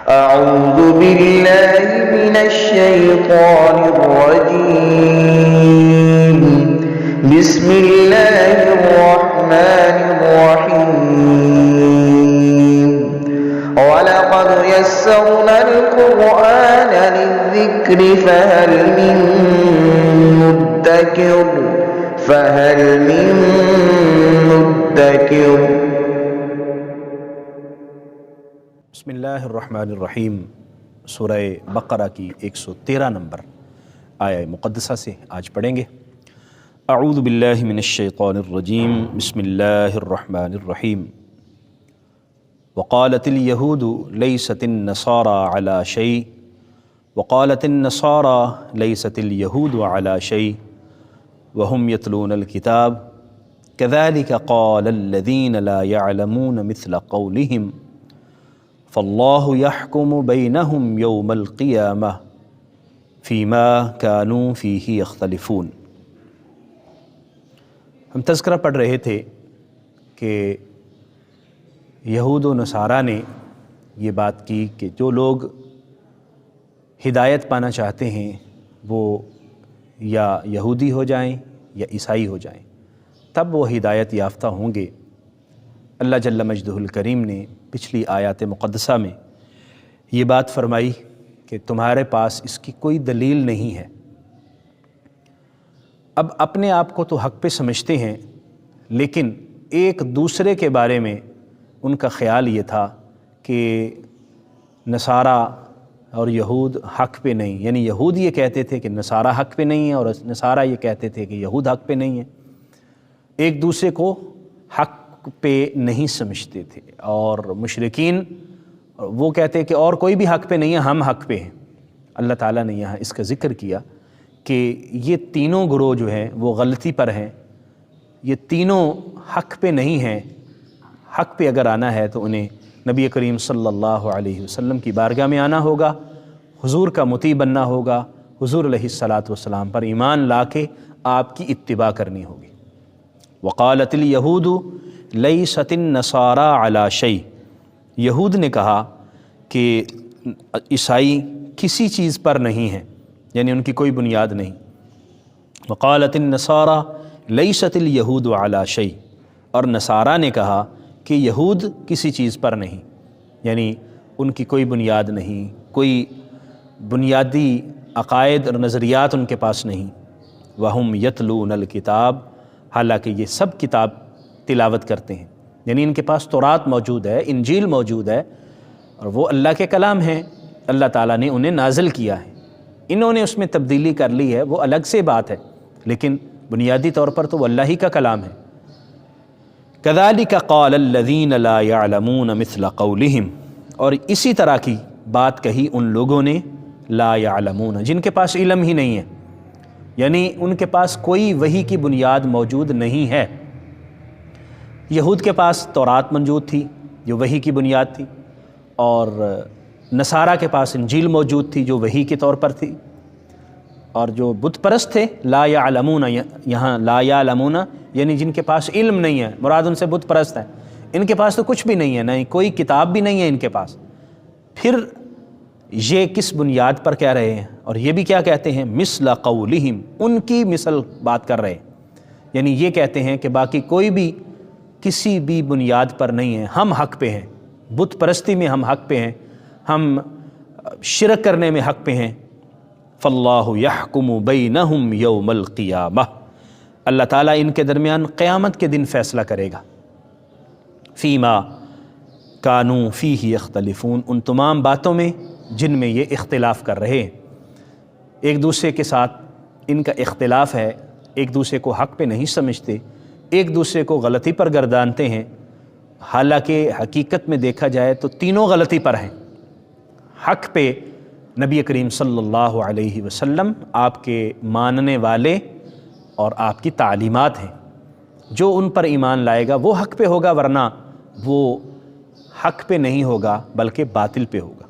أعوذ بالله من الشيطان الرجيم. بسم الله الرحمن الرحيم. ولقد يسرنا القرآن للذكر فهل من مدكر. بسم اللہ الرحمن الرحیم. سورہ بقرہ کی 113 نمبر آیہ مقدسہ سے آج پڑھیں گے. اعوذ باللہ من الشیطان الرجیم. بسم اللہ الرحمن الرحیم. وقالت اليہود لیست النصارى على شیء وقالت النصارى لیست اليہود على شیء وهم يتلون الكتاب كذلك قال الذين لا يعلمون مثل قولهم فاللہ یحکم بینہم یوم القیامہ فیما کانوا فیہ یختلفون. ہم تذکرہ پڑھ رہے تھے کہ یہود و نصارہ نے یہ بات کی کہ جو لوگ ہدایت پانا چاہتے ہیں وہ یا یہودی ہو جائیں یا عیسائی ہو جائیں، تب وہ ہدایت یافتہ ہوں گے. اللہ جل مجدہ الکریم نے پچھلی آیات مقدسہ میں یہ بات فرمائی کہ تمہارے پاس اس کی کوئی دلیل نہیں ہے. اب اپنے آپ کو تو حق پہ سمجھتے ہیں، لیکن ایک دوسرے کے بارے میں ان کا خیال یہ تھا کہ نصارہ اور یہود حق پہ نہیں، یعنی یہود یہ کہتے تھے کہ نصارہ حق پہ نہیں ہیں اور نصارہ یہ کہتے تھے کہ یہود حق پہ نہیں ہیں. ایک دوسرے کو حق پہ نہیں سمجھتے تھے، اور مشرکین وہ کہتے کہ اور کوئی بھی حق پہ نہیں ہے، ہم حق پہ ہیں. اللہ تعالیٰ نے یہاں اس کا ذکر کیا کہ یہ تینوں گروہ جو ہیں وہ غلطی پر ہیں، یہ تینوں حق پہ نہیں ہیں. حق پہ اگر آنا ہے تو انہیں نبی کریم صلی اللہ علیہ وسلم کی بارگاہ میں آنا ہوگا، حضور کا مطیع بننا ہوگا، حضور علیہ الصلاۃ والسلام پر ایمان لا کے آپ کی اتباع کرنی ہوگی. وقالت الیہود لیست النصارى علی شیء. یہود نے کہا کہ عیسائی کسی چیز پر نہیں ہیں، یعنی ان کی کوئی بنیاد نہیں. وقالت النصارى لیست الیہود علی شیء. اور نصارہ نے کہا کہ یہود کسی چیز پر نہیں، یعنی ان کی کوئی بنیاد نہیں، کوئی بنیادی عقائد اور نظریات ان کے پاس نہیں. وہم یتلون الکتاب. حالانکہ یہ سب کتاب تلاوت کرتے ہیں، یعنی ان کے پاس تورات موجود ہے، انجیل موجود ہے، اور وہ اللہ کے کلام ہیں، اللہ تعالیٰ نے انہیں نازل کیا ہے. انہوں نے اس میں تبدیلی کر لی ہے، وہ الگ سے بات ہے، لیکن بنیادی طور پر تو وہ اللہ ہی کا کلام ہے. كذلك قال الذين لا يعلمون مثل قولهم. اور اسی طرح کی بات کہی ان لوگوں نے لا يعلمون، جن کے پاس علم ہی نہیں ہے، یعنی ان کے پاس کوئی وحی کی بنیاد موجود نہیں ہے. یہود کے پاس تورات موجود تھی جو وحی کی بنیاد تھی، اور نصارہ کے پاس انجیل موجود تھی جو وحی کے طور پر تھی. اور جو بت پرست تھے لا یعلمون، یہاں لا یعلمون یعنی جن کے پاس علم نہیں ہے، مراد ان سے بت پرست ہیں. ان کے پاس تو کچھ بھی نہیں ہے، نہ کوئی کتاب بھی نہیں ہے ان کے پاس. پھر یہ کس بنیاد پر کہہ رہے ہیں، اور یہ بھی کیا کہتے ہیں؟ مثل قولہم، ان کی مثل بات کر رہے ہیں، یعنی یہ کہتے ہیں کہ باقی کوئی بھی کسی بھی بنیاد پر نہیں ہے، ہم حق پہ ہیں، بت پرستی میں ہم حق پہ ہیں، ہم شرک کرنے میں حق پہ ہیں. فاللہ یحکم بینہم یوم القیامہ. اللہ تعالیٰ ان کے درمیان قیامت کے دن فیصلہ کرے گا. فیما کانوا فیہ یختلفون، ان تمام باتوں میں جن میں یہ اختلاف کر رہے ہیں. ایک دوسرے کے ساتھ ان کا اختلاف ہے، ایک دوسرے کو حق پہ نہیں سمجھتے، ایک دوسرے کو غلطی پر گردانتے ہیں. حالانکہ حقیقت میں دیکھا جائے تو تینوں غلطی پر ہیں. حق پہ نبی کریم صلی اللہ علیہ وسلم، آپ کے ماننے والے اور آپ کی تعلیمات ہیں. جو ان پر ایمان لائے گا وہ حق پہ ہوگا، ورنہ وہ حق پہ نہیں ہوگا بلکہ باطل پہ ہوگا.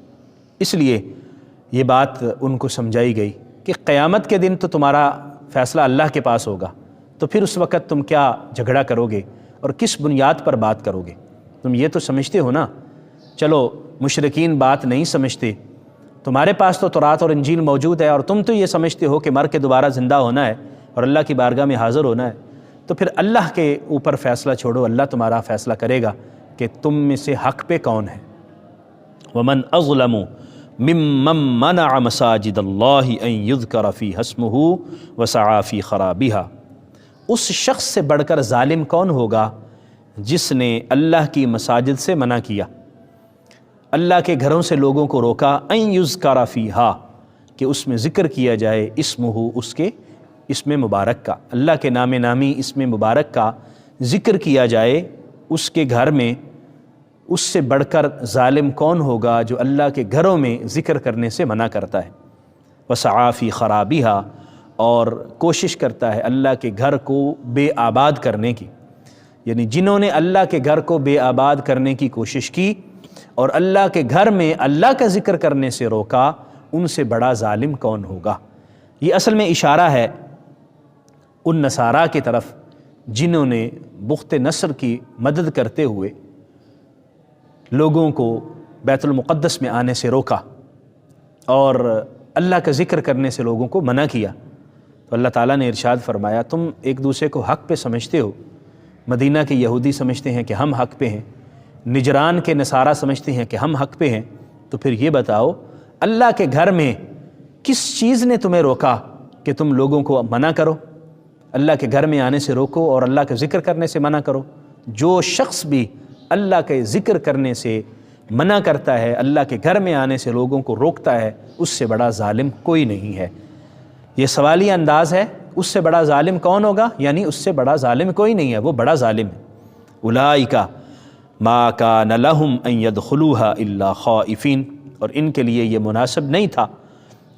اس لیے یہ بات ان کو سمجھائی گئی کہ قیامت کے دن تو تمہارا فیصلہ اللہ کے پاس ہوگا، تو پھر اس وقت تم کیا جھگڑا کرو گے اور کس بنیاد پر بات کرو گے؟ تم یہ تو سمجھتے ہو نا، چلو مشرکین بات نہیں سمجھتے، تمہارے پاس تو تورات اور انجیل موجود ہے اور تم تو یہ سمجھتے ہو کہ مر کے دوبارہ زندہ ہونا ہے اور اللہ کی بارگاہ میں حاضر ہونا ہے، تو پھر اللہ کے اوپر فیصلہ چھوڑو، اللہ تمہارا فیصلہ کرے گا کہ تم میں سے حق پہ کون ہے۔ وَمَنْ أَظْلَمُ مِمَّنْ مَنَعَ مَسَاجِدَ اللَّهِ أَنْ يُذْكَرَ فِيهَا اسْمُهُ وَسَعَى فِي خَرَابِهَا، اس شخص سے بڑھ کر ظالم کون ہوگا جس نے اللہ کی مساجد سے منع کیا، اللہ کے گھروں سے لوگوں کو روکا، ان یذکر فیہا، کہ اس میں ذکر کیا جائے، اسمہ، اس کے اسم مبارک کا، اللہ کے نام نامی اسم مبارک کا ذکر کیا جائے اس کے گھر میں، اس سے بڑھ کر ظالم کون ہوگا جو اللہ کے گھروں میں ذکر کرنے سے منع کرتا ہے۔ وسعی فی خرابیہا، اور کوشش کرتا ہے اللہ کے گھر کو بے آباد کرنے کی، یعنی جنہوں نے اللہ کے گھر کو بے آباد کرنے کی کوشش کی اور اللہ کے گھر میں اللہ کا ذکر کرنے سے روکا، ان سے بڑا ظالم کون ہوگا۔ یہ اصل میں اشارہ ہے ان نصارہ کی طرف جنہوں نے بخت نصر کی مدد کرتے ہوئے لوگوں کو بیت المقدس میں آنے سے روکا اور اللہ کا ذکر کرنے سے لوگوں کو منع کیا۔ تو اللہ تعالیٰ نے ارشاد فرمایا، تم ایک دوسرے کو حق پہ سمجھتے ہو، مدینہ کے یہودی سمجھتے ہیں کہ ہم حق پہ ہیں، نجران کے نصارہ سمجھتے ہیں کہ ہم حق پہ ہیں، تو پھر یہ بتاؤ اللہ کے گھر میں کس چیز نے تمہیں روکا کہ تم لوگوں کو منع کرو، اللہ کے گھر میں آنے سے روکو اور اللہ کا ذکر کرنے سے منع کرو۔ جو شخص بھی اللہ کے ذکر کرنے سے منع کرتا ہے، اللہ کے گھر میں آنے سے لوگوں کو روکتا ہے، اس سے بڑا ظالم کوئی نہیں ہے۔ یہ سوالیہ انداز ہے، اس سے بڑا ظالم کون ہوگا، یعنی اس سے بڑا ظالم کوئی نہیں ہے، وہ بڑا ظالم ہے۔ اولئک ما کان لہم ان یدخلوها الا خائفین، اور ان کے لیے یہ مناسب نہیں تھا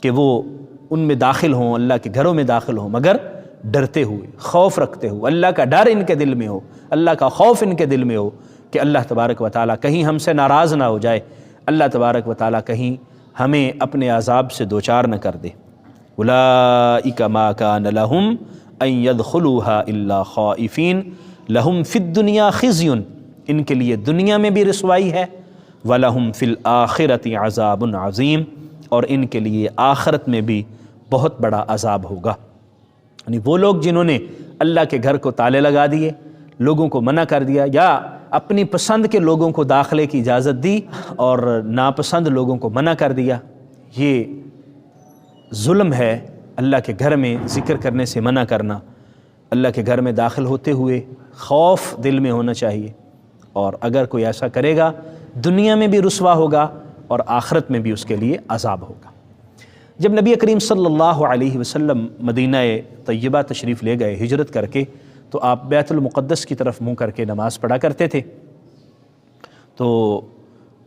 کہ وہ ان میں داخل ہوں، اللہ کے گھروں میں داخل ہوں، مگر ڈرتے ہوئے، خوف رکھتے ہوئے، اللہ کا ڈر ان کے دل میں ہو، اللہ کا خوف ان کے دل میں ہو کہ اللہ تبارک و تعالیٰ کہیں ہم سے ناراض نہ ہو جائے، اللہ تبارک و تعالیٰ کہیں ہمیں اپنے عذاب سے دوچار نہ کر دے۔ اولئک ما کان لہم ان یدخلوها الا خائفین لہم فی الدنیا خزی، ان کے لیے دنیا میں بھی رسوائی ہے، وَلَهُمْ فِي الْآخِرَةِ عَذَابٌ عَظِيمٌ، اور ان کے لیے آخرت میں بھی بہت بڑا عذاب ہوگا۔ یعنی وہ لوگ جنہوں نے اللہ کے گھر کو تالے لگا دیے، لوگوں کو منع کر دیا، یا اپنی پسند کے لوگوں کو داخلے کی اجازت دی اور ناپسند لوگوں کو منع کر دیا، یہ ظلم ہے۔ اللہ کے گھر میں ذکر کرنے سے منع کرنا، اللہ کے گھر میں داخل ہوتے ہوئے خوف دل میں ہونا چاہیے، اور اگر کوئی ایسا کرے گا دنیا میں بھی رسوا ہوگا اور آخرت میں بھی اس کے لیے عذاب ہوگا۔ جب نبی کریم صلی اللہ علیہ وسلم مدینہ طیبہ تشریف لے گئے ہجرت کر کے، تو آپ بیت المقدس کی طرف منہ کر کے نماز پڑھا کرتے تھے۔ تو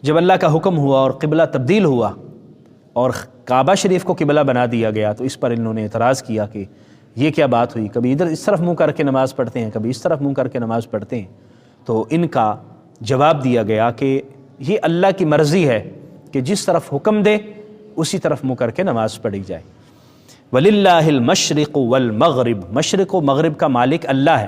جب اللہ کا حکم ہوا اور قبلہ تبدیل ہوا اور کعبہ شریف کو قبلہ بنا دیا گیا، تو اس پر انہوں نے اعتراض کیا کہ یہ کیا بات ہوئی، کبھی ادھر اس طرف منہ کر کے نماز پڑھتے ہیں، کبھی اس طرف منہ کر کے نماز پڑھتے ہیں۔ تو ان کا جواب دیا گیا کہ یہ اللہ کی مرضی ہے کہ جس طرف حکم دے اسی طرف منہ کر کے نماز پڑھی جائے۔ وَلِلَّهِ الْمَشْرِقُ وَالْمَغْرِبُ، مشرق و مغرب کا مالک اللہ ہے۔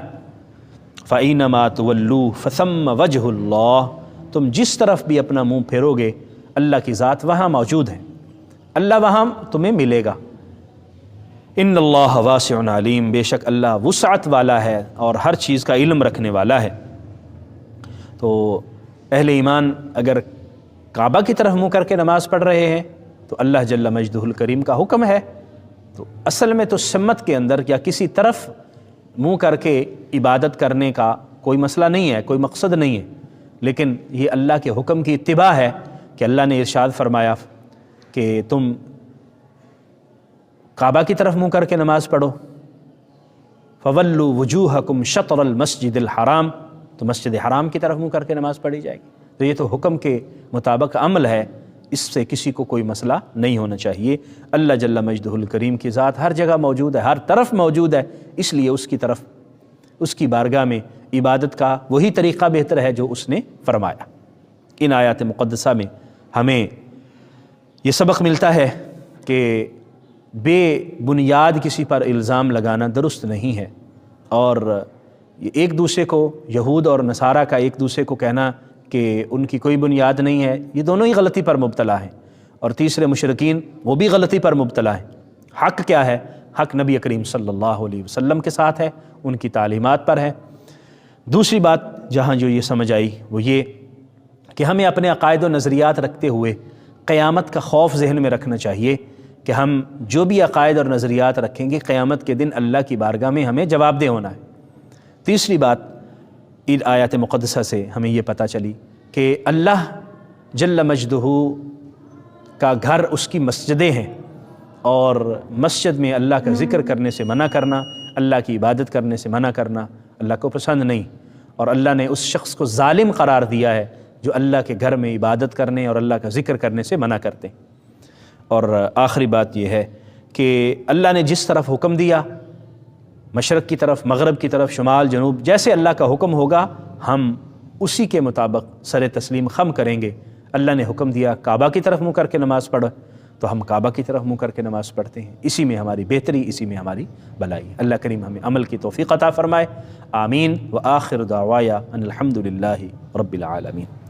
فَأَيْنَمَا تُوَلُّوا فَثَمَّ وَجْهُ اللَّهِ، تم جس طرف بھی اپنا منہ پھیرو گے اللہ کی ذات وہاں موجود ہے، اللہ وہاں تمہیں ملے گا۔ ان اللہ واسع علیم، بے شک اللہ وسعت والا ہے اور ہر چیز کا علم رکھنے والا ہے۔ تو اہل ایمان اگر کعبہ کی طرف منہ کر کے نماز پڑھ رہے ہیں تو اللہ جل مجدہ الکریم کا حکم ہے، تو اصل میں تو سمت کے اندر یا کسی طرف منہ کر کے عبادت کرنے کا کوئی مسئلہ نہیں ہے، کوئی مقصد نہیں ہے، لیکن یہ اللہ کے حکم کی اتباع ہے کہ اللہ نے ارشاد فرمایا کہ تم کعبہ کی طرف منہ کر کے نماز پڑھو، فَوَلُّوا وُجُوهَكُمْ شَطْرَ الْمَسْجِدِ الْحَرَامِ، تو مسجد حرام کی طرف منہ کر کے نماز پڑھی جائے گی۔ تو یہ تو حکم کے مطابق عمل ہے، اس سے کسی کو کوئی مسئلہ نہیں ہونا چاہیے۔ اللہ جل مجدہ الکریم کی ذات ہر جگہ موجود ہے، ہر طرف موجود ہے، اس لیے اس کی طرف، اس کی بارگاہ میں عبادت کا وہی طریقہ بہتر ہے جو اس نے فرمایا۔ ان آیات مقدسہ میں ہمیں یہ سبق ملتا ہے کہ بے بنیاد کسی پر الزام لگانا درست نہیں ہے، اور ایک دوسرے کو، یہود اور نصارہ کا ایک دوسرے کو کہنا کہ ان کی کوئی بنیاد نہیں ہے، یہ دونوں ہی غلطی پر مبتلا ہیں۔ اور تیسرے مشرکین وہ بھی غلطی پر مبتلا ہیں۔ حق کیا ہے؟ حق نبی کریم صلی اللہ علیہ وسلم کے ساتھ ہے، ان کی تعلیمات پر ہے۔ دوسری بات جہاں جو یہ سمجھ آئی وہ یہ کہ ہمیں اپنے عقائد و نظریات رکھتے ہوئے قیامت کا خوف ذہن میں رکھنا چاہیے کہ ہم جو بھی عقائد اور نظریات رکھیں گے قیامت کے دن اللہ کی بارگاہ میں ہمیں جواب دہ ہونا ہے۔ تیسری بات ان آیات مقدسہ سے ہمیں یہ پتہ چلی کہ اللہ جل مجدہ کا گھر اس کی مسجدیں ہیں، اور مسجد میں اللہ کا ذکر کرنے سے منع کرنا، اللہ کی عبادت کرنے سے منع کرنا اللہ کو پسند نہیں، اور اللہ نے اس شخص کو ظالم قرار دیا ہے جو اللہ کے گھر میں عبادت کرنے اور اللہ کا ذکر کرنے سے منع کرتے۔ اور آخری بات یہ ہے کہ اللہ نے جس طرف حکم دیا، مشرق کی طرف، مغرب کی طرف، شمال جنوب، جیسے اللہ کا حکم ہوگا ہم اسی کے مطابق سر تسلیم خم کریں گے۔ اللہ نے حکم دیا کعبہ کی طرف منہ کر کے نماز پڑھو تو ہم کعبہ کی طرف منہ کر کے نماز پڑھتے ہیں۔ اسی میں ہماری بہتری، اسی میں ہماری بھلائی۔ اللہ کریم ہمیں عمل کی توفیق عطا فرمائے۔ آمین۔ وآخر دعوایا ان الحمد للہ رب العالمین۔